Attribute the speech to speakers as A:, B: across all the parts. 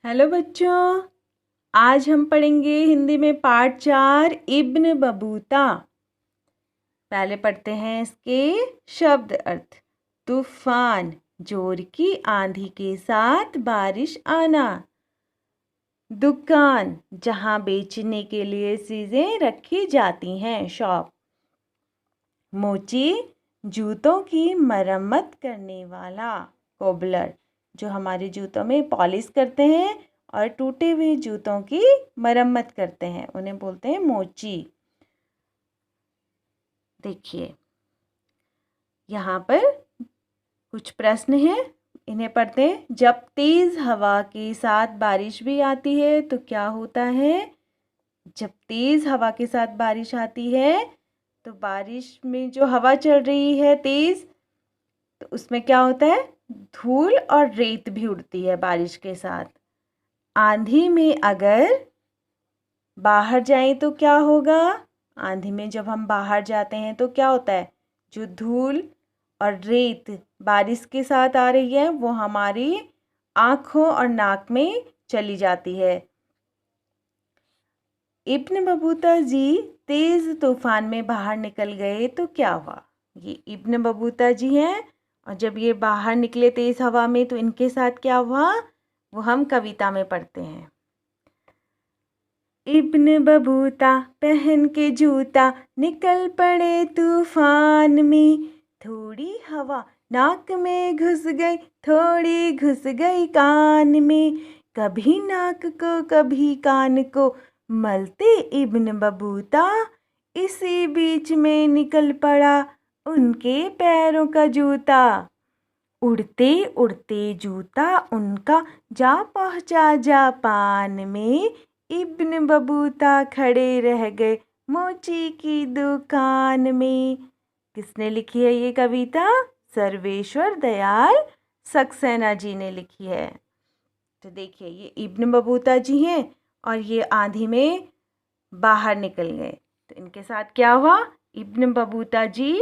A: Hello बच्चों, आज हम पढ़ेंगे हिंदी में पाठ 4 इब्न बबूता। पहले पढ़ते हैं इसके शब्द अर्थ। तूफान, जोर की आंधी के साथ बारिश आना। दुकान, जहां बेचने के लिए चीजें रखी जाती हैं, शॉप। मोची, जूतों की मरम्मत करने वाला, कोबलर, जो हमारे जूतों में पॉलिश करते हैं और टूटे हुए जूतों की मरम्मत करते हैं, उन्हें बोलते हैं मोची। देखिए यहाँ पर कुछ प्रश्न हैं, इन्हें पढ़ते हैं। जब तेज हवा के साथ बारिश भी आती है तो क्या होता है? जब तेज हवा के साथ बारिश आती है तो बारिश में जो हवा चल रही है तेज, तो उसमें क्या होता है? धूल और रेत भी उड़ती है बारिश के साथ। आंधी में अगर बाहर जाएं तो क्या होगा? आंधी में जब हम बाहर जाते हैं तो क्या होता है? जो धूल और रेत बारिश के साथ आ रही है वो हमारी आँखों और नाक में चली जाती है। इब्न बबूता जी तेज तूफान में बाहर निकल गए तो क्या हुआ? ये इब्न बबूता जी हैं और जब ये बाहर निकले तेज हवा में तो इनके साथ क्या हुआ वो हम कविता में पढ़ते हैं। इब्न बबूता पहन के जूता निकल पड़े तूफान में। थोड़ी हवा नाक में घुस गई, थोड़ी घुस गई कान में। कभी नाक को कभी कान को मलते इब्न बबूता। इसी बीच में निकल पड़ा उनके पैरों का जूता। उड़ते उड़ते जूता उनका जा पहुंचा जापान में। इब्न बबूता खड़े रह गए मोची की दुकान में। किसने लिखी है ये कविता? सर्वेश्वर दयाल सक्सेना जी ने लिखी है। तो देखिए ये इब्न बबूता जी हैं और ये आंधी में बाहर निकल गए तो इनके साथ क्या हुआ? इब्न बबूता जी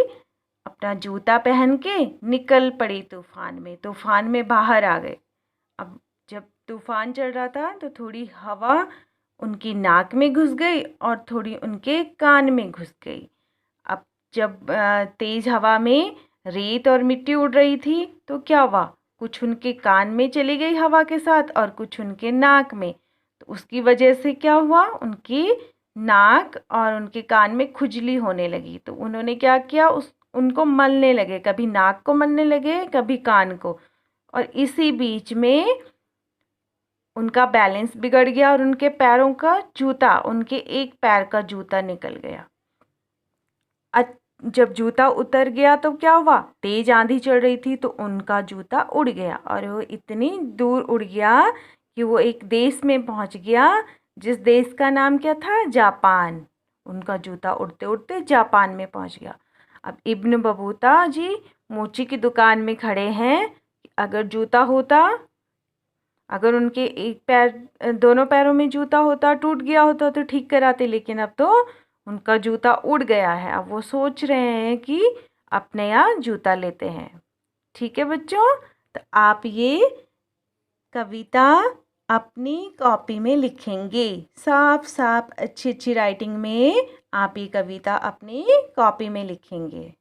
A: अपना जूता पहन के निकल पड़े तूफान में बाहर आ गए। अब जब तूफान चल रहा था तो थोड़ी हवा उनकी नाक में घुस गई और थोड़ी उनके कान में घुस गई। अब जब तेज हवा में रेत और मिट्टी उड़ रही थी तो क्या हुआ? कुछ उनके कान में चली गई हवा के साथ और कुछ उनके नाक में। तो उसकी वजह से क्या हुआ? उनकी नाक और उनके कान में खुजली होने लगी। तो उन्होंने क्या किया? उनको मलने लगे, कभी नाक को मलने लगे कभी कान को, और इसी बीच में उनका बैलेंस बिगड़ गया और उनके पैरों का जूता, उनके एक पैर का जूता निकल गया। जब जूता उतर गया तो क्या हुआ? तेज आंधी चल रही थी तो उनका जूता उड़ गया और वो इतनी दूर उड़ गया कि वो एक देश में पहुंच गया जिस देश का नाम क्या था? जापान। उनका जूता उड़ते उड़ते जापान में पहुंच गया। अब इब्न बबूता जी मोची की दुकान में खड़े हैं। अगर जूता होता, अगर उनके एक पैर, दोनों पैरों में जूता होता, टूट गया होता तो ठीक कराते, लेकिन अब तो उनका जूता उड़ गया है। अब वो सोच रहे हैं कि अपने यहाँ जूता लेते हैं। ठीक है बच्चों, तो आप ये कविता अपनी कॉपी में लिखेंगे, साफ साफ अच्छी अच्छी राइटिंग में आप ये कविता अपनी कॉपी में लिखेंगे।